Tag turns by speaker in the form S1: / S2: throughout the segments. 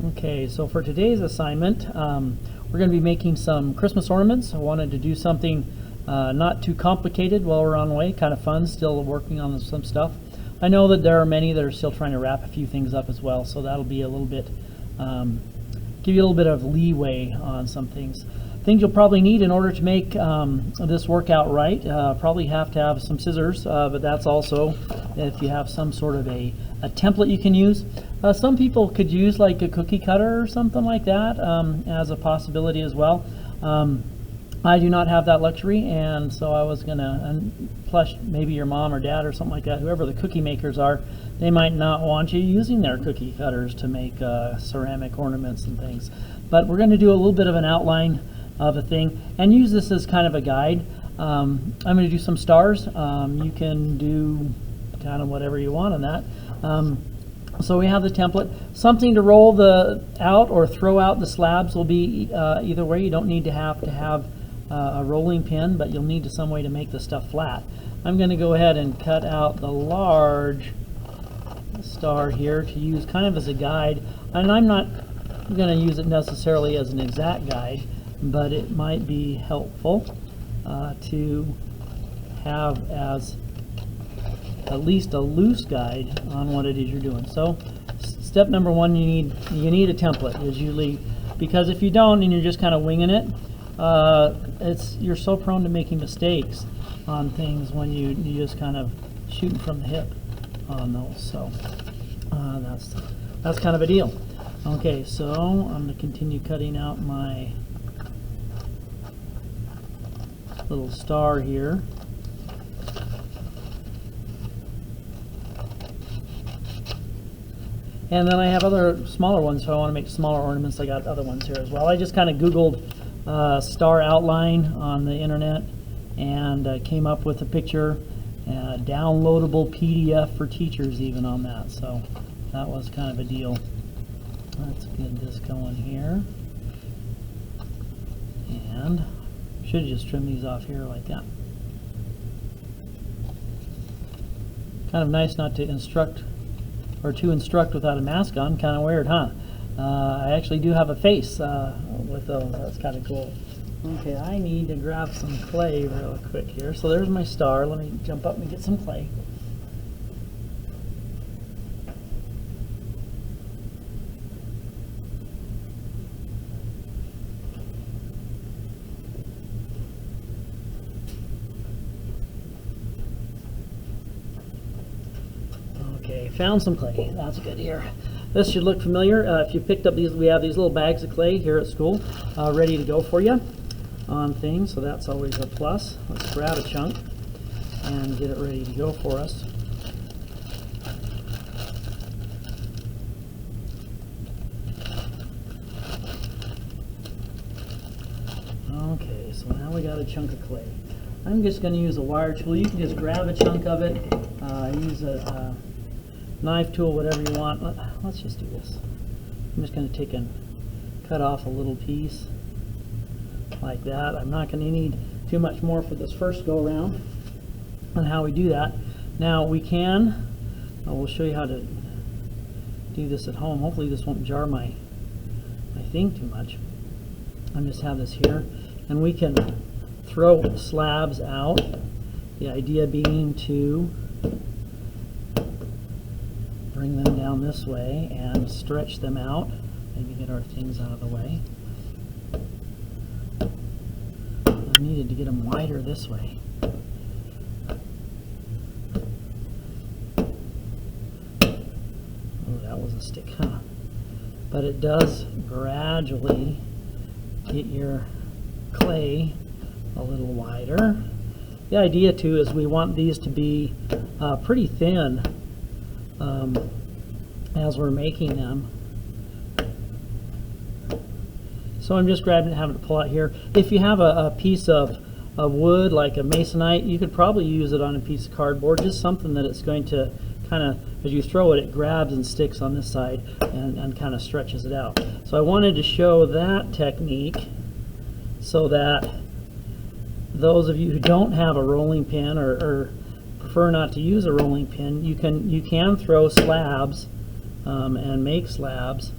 S1: Okay, so for today's assignment, we're going to be making some Christmas ornaments. I wanted to do something not too complicated while we're on the way, kind of fun, still working on some stuff. I know that there are many that are still trying to wrap a few things up as well, so that'll be a little bit, give you a little bit of leeway on some things. Things you'll probably need in order to make this work out right, probably have to have some scissors, but that's also if you have some sort of a template you can use. Some people could use like a cookie cutter or something like that as a possibility as well. I do not have that luxury, and so I was gonna, and plus maybe your mom or dad or something like that, whoever the cookie makers are, they might not want you using their cookie cutters to make ceramic ornaments and things. But we're gonna do a little bit of an outline of a thing and use this as kind of a guide. I'm going to do some stars. You can do kind of whatever you want on that. So we have the template. Something to roll out or throw out the slabs will be either way. You don't need to have a rolling pin, but you'll need some way to make the stuff flat. I'm going to go ahead and cut out the large star here to use kind of as a guide, and I'm not going to use it necessarily as an exact guide, but it might be helpful to have as at least a loose guide on what it is you're doing. So step number one, you need a template. Is usually, because if you don't and you're just kind of winging it, you're so prone to making mistakes on things when you just kind of shooting from the hip on those. So that's kind of a deal. Okay, so I'm going to continue cutting out my little star here. And then I have other smaller ones, so I want to make smaller ornaments. I got other ones here as well. I just kind of Googled star outline on the internet and came up with a picture, downloadable PDF for teachers even on that. So that was kind of a deal. Let's get this going here. And should just trim these off here like that. Kind of nice not to instruct without a mask on. Kind of weird, huh? I actually do have a face with those. That's kind of cool. Okay, I need to grab some clay real quick here. So there's my star. Let me jump up and get some clay. Okay, found some clay. That's good here. This should look familiar. If you picked up these, we have these little bags of clay here at school ready to go for you on things, so that's always a plus. Let's grab a chunk and get it ready to go for us. Okay, so now we got a chunk of clay. I'm just going to use a wire tool. You can just grab a chunk of it, use a knife tool, whatever you want. Let's just do this. I'm just going to take and cut off a little piece like that. I'm not going to need too much more for this first go around on how we do that. Now we can, we'll show you how to do this at home. Hopefully this won't jar my thing too much. I just have this here, and we can throw slabs out. The idea being to bring them down this way and stretch them out. Maybe get our things out of the way. I needed to get them wider this way. Oh, that was a stick, huh? But it does gradually get your clay a little wider. The idea too is we want these to be pretty thin as we're making them. So I'm just grabbing it, having to pull out here. If you have a piece of wood like a masonite, you could probably use it on a piece of cardboard, just something that it's going to kind of, as you throw it, it grabs and sticks on this side and kind of stretches it out. So I wanted to show that technique so that those of you who don't have a rolling pin or prefer not to use a rolling pin, you can throw slabs and make slabs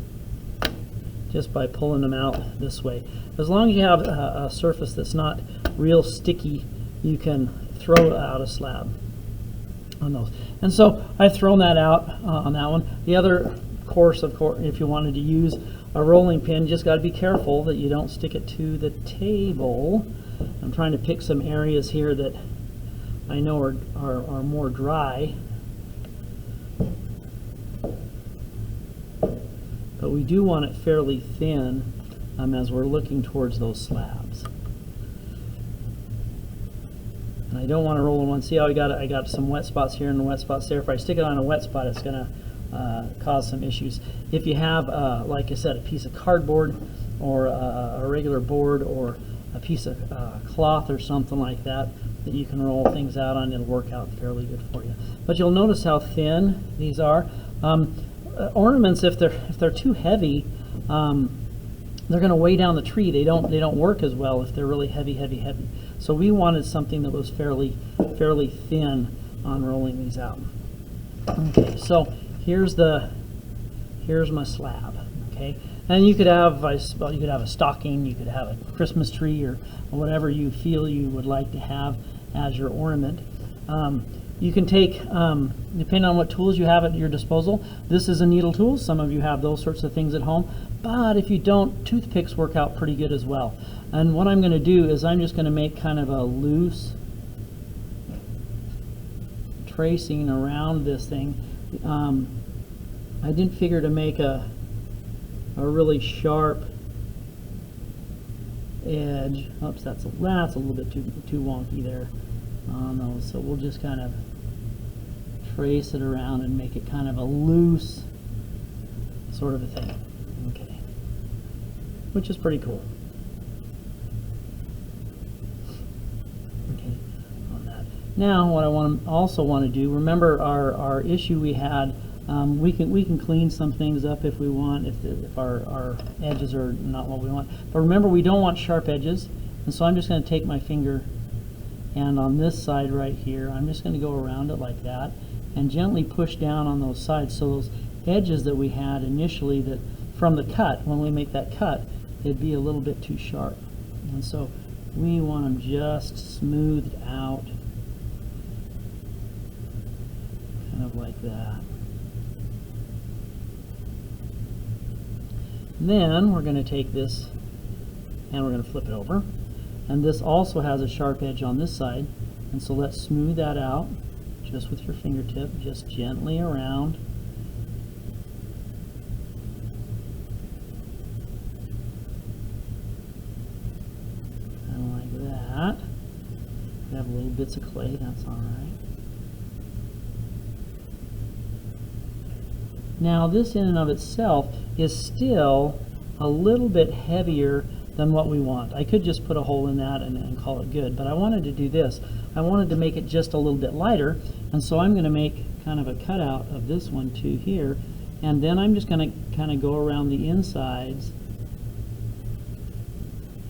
S1: just by pulling them out this way. As long as you have a surface that's not real sticky, you can throw out a slab on those. And so I've thrown that out on that one. The other course, of course, if you wanted to use a rolling pin, just got to be careful that you don't stick it to the table. I'm trying to pick some areas here that I know are more dry. But we do want it fairly thin as we're looking towards those slabs. And I don't want to roll in one. See how I got some wet spots here and wet spots there. If I stick it on a wet spot, it's going to cause some issues. If you have, like I said, a piece of cardboard or a regular board or a piece of cloth or something like that that you can roll things out on, it'll work out fairly good for you. But you'll notice how thin these are. Ornaments, if they're too heavy, they're going to weigh down the tree. They don't work as well if they're really heavy. So we wanted something that was fairly thin on rolling these out. Okay, so here's my slab. Okay, and you could have a stocking, you could have a Christmas tree, or whatever you feel you would like to have as your ornament. You can take, depending on what tools you have at your disposal, this is a needle tool. Some of you have those sorts of things at home, but if you don't, toothpicks work out pretty good as well. And what I'm going to do is I'm just going to make kind of a loose tracing around this thing. I didn't figure to make a really sharp edge. Oops, that's a little bit too wonky there on those. So we'll just kind of trace it around and make it kind of a loose sort of a thing. Okay, which is pretty cool. Okay, on that. Now, what I also want to do. Remember our issue we had. We can clean some things up if we want, if our edges are not what we want. But remember, we don't want sharp edges, and so I'm just going to take my finger, and on this side right here, I'm just going to go around it like that, and gently push down on those sides, so those edges that we had initially, that from the cut, when we make that cut, it'd be a little bit too sharp. And so we want them just smoothed out, kind of like that. Then we're going to take this and we're going to flip it over, and this also has a sharp edge on this side, and so let's smooth that out just with your fingertip, just gently around. Kind of like that. We have little bits of clay, that's all right. Now this in and of itself is still a little bit heavier than what we want. I could just put a hole in that and call it good, but I wanted to do this. I wanted to make it just a little bit lighter, and so I'm going to make kind of a cutout of this one too here, and then I'm just going to kind of go around the insides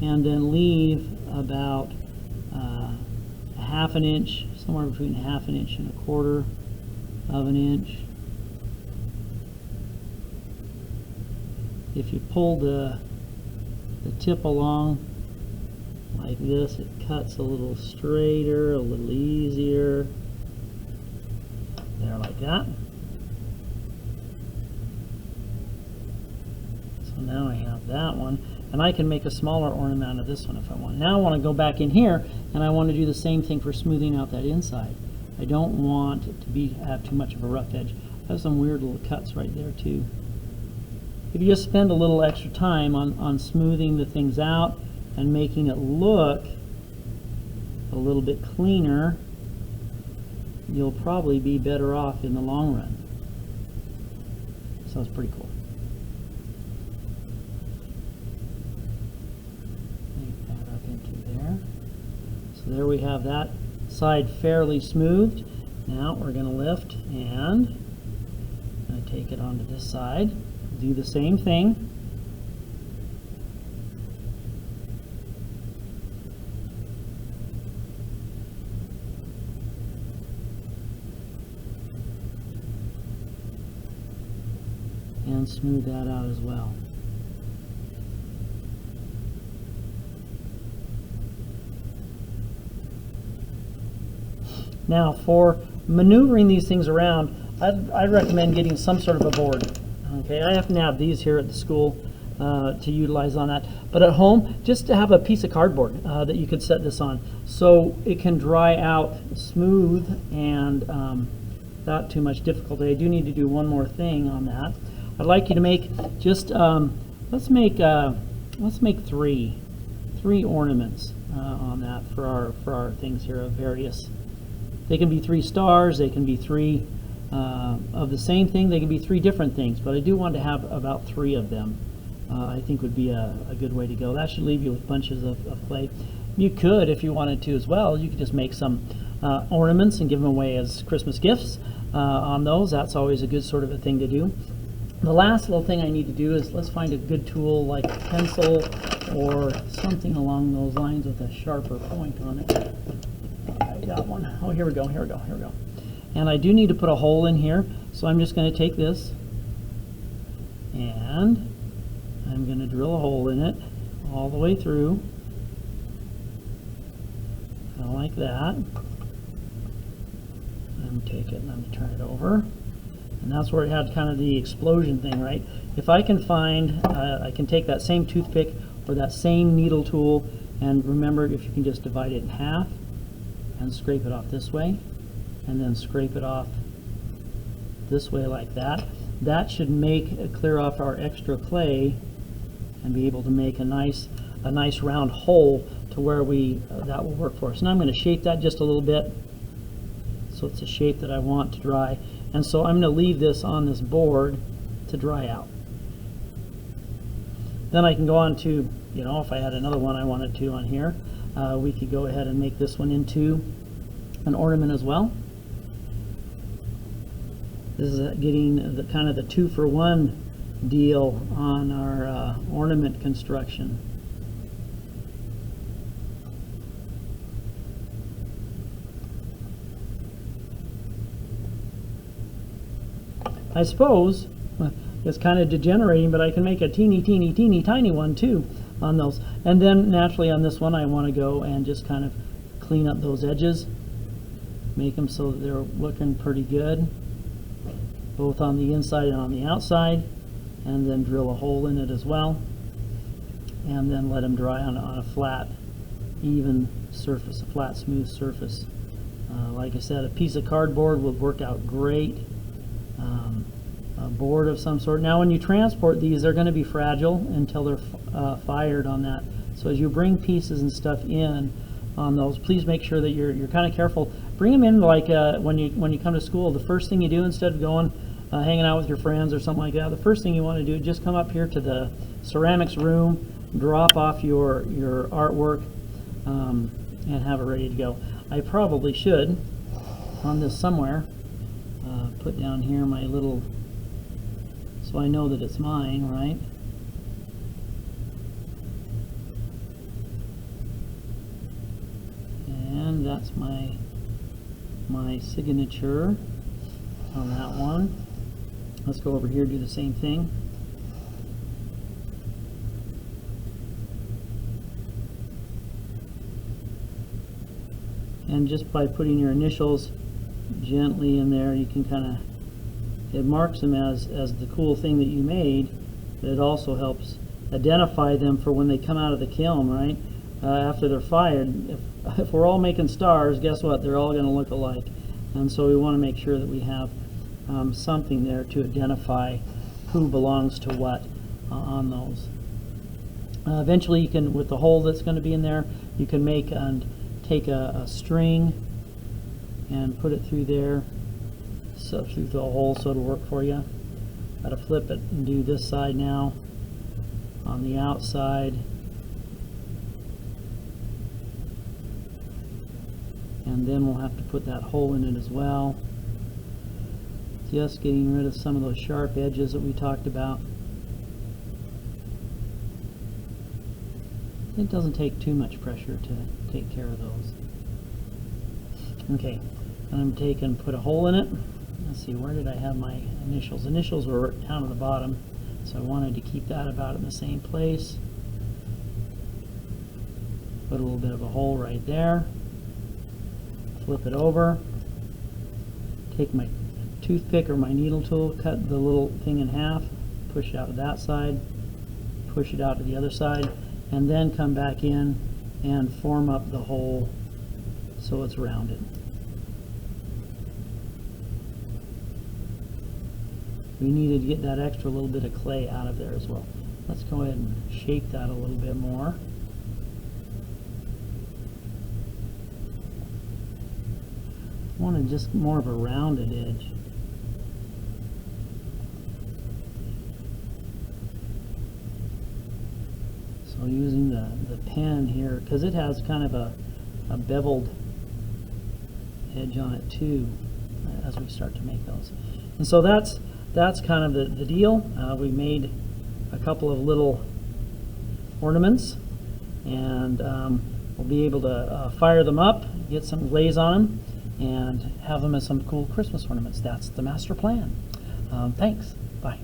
S1: and then leave about a half an inch, somewhere between half an inch and a quarter of an inch. If you pull the tip along like this, it cuts a little straighter, a little easier. There, like that. So now I have that one, and I can make a smaller ornament of this one if I want. Now I want to go back in here, and I want to do the same thing for smoothing out that inside. I don't want it to have too much of a rough edge. I have some weird little cuts right there too. If you just spend a little extra time on smoothing the things out and making it look a little bit cleaner, you'll probably be better off in the long run. So it's pretty cool. Make that up into there. So there we have that side fairly smoothed. Now we're going to lift and I'm going to take it onto this side. Do the same thing. And smooth that out as well. Now for maneuvering these things around, I'd recommend getting some sort of a board. Okay, I happen to have these here at the school to utilize on that. But at home, just to have a piece of cardboard that you could set this on so it can dry out smooth and without too much difficulty. I do need to do one more thing on that. I'd like you to make just, let's make three ornaments on that for our things here of various. They can be 3 stars, they can be 3 of the same thing, they can be 3 different things, but I do want to have about 3 of them. I think would be a good way to go. That should leave you with bunches of clay. You could, if you wanted to as well, you could just make some ornaments and give them away as Christmas gifts on those. That's always a good sort of a thing to do. The last little thing I need to do is let's find a good tool like a pencil or something along those lines with a sharper point on it. I got one. Oh, here we go. And I do need to put a hole in here, so I'm just going to take this and I'm going to drill a hole in it all the way through, kind of like that. And take it and I'm going to turn it over. And that's where it had kind of the explosion thing, right? If I can find, I can take that same toothpick or that same needle tool, and remember, if you can just divide it in half and scrape it off this way, and then scrape it off this way like that, that should clear off our extra clay and be able to make a nice round hole to where that will work for us. Now I'm going to shape that just a little bit so it's a shape that I want to dry. And so I'm going to leave this on this board to dry out. Then I can go on to, if I had another one I wanted to on here, we could go ahead and make this one into an ornament as well. This is getting the kind of the 2-for-1 deal on our ornament construction. I suppose it's kind of degenerating, but I can make a teeny tiny one too on those. And then naturally on this one I want to go and just kind of clean up those edges, make them so that they're looking pretty good, both on the inside and on the outside, and then drill a hole in it as well, and then let them dry on a flat, even surface, a flat, smooth surface. Like I said, a piece of cardboard would work out great. A board of some sort. Now when you transport these, they're going to be fragile until they're fired on that. So as you bring pieces and stuff in on those, please make sure that you're kind of careful. Bring them in like when you come to school. The first thing you do, instead of going hanging out with your friends or something like that, the first thing you want to do, just come up here to the ceramics room, drop off your artwork, and have it ready to go. I probably should, on this somewhere, put down here my little, so I know that it's mine, right? And that's my signature on that one. Let's go over here, do the same thing. And just by putting your initials gently in there, you can kind of, it marks them as the cool thing that you made, but it also helps identify them for when they come out of the kiln, right? After they're fired. If we're all making stars, guess what? They're all going to look alike. And so we want to make sure that we have something there to identify who belongs to what on those. Eventually you can, with the hole that's going to be in there, you can make and take a string and put it through there, so through the hole, so it'll work for you. Got to flip it and do this side now on the outside. And then we'll have to put that hole in it as well. Just getting rid of some of those sharp edges that we talked about. It doesn't take too much pressure to take care of those. Okay, and I'm taking, put a hole in it. Let's see, where did I have my initials? Initials were down at the bottom, so I wanted to keep that about in the same place. Put a little bit of a hole right there. Flip it over, take my toothpick or my needle tool, cut the little thing in half, push it out to that side, push it out to the other side, and then come back in and form up the hole so it's rounded. We needed to get that extra little bit of clay out of there as well. Let's go ahead and shape that a little bit more. I wanted just more of a rounded edge. So using the pen here, because it has kind of a beveled edge on it too as we start to make those. And so that's kind of the deal. We made a couple of little ornaments, and we'll be able to fire them up, get some glaze on them, and have them as some cool Christmas ornaments. That's the master plan. Thanks. Bye.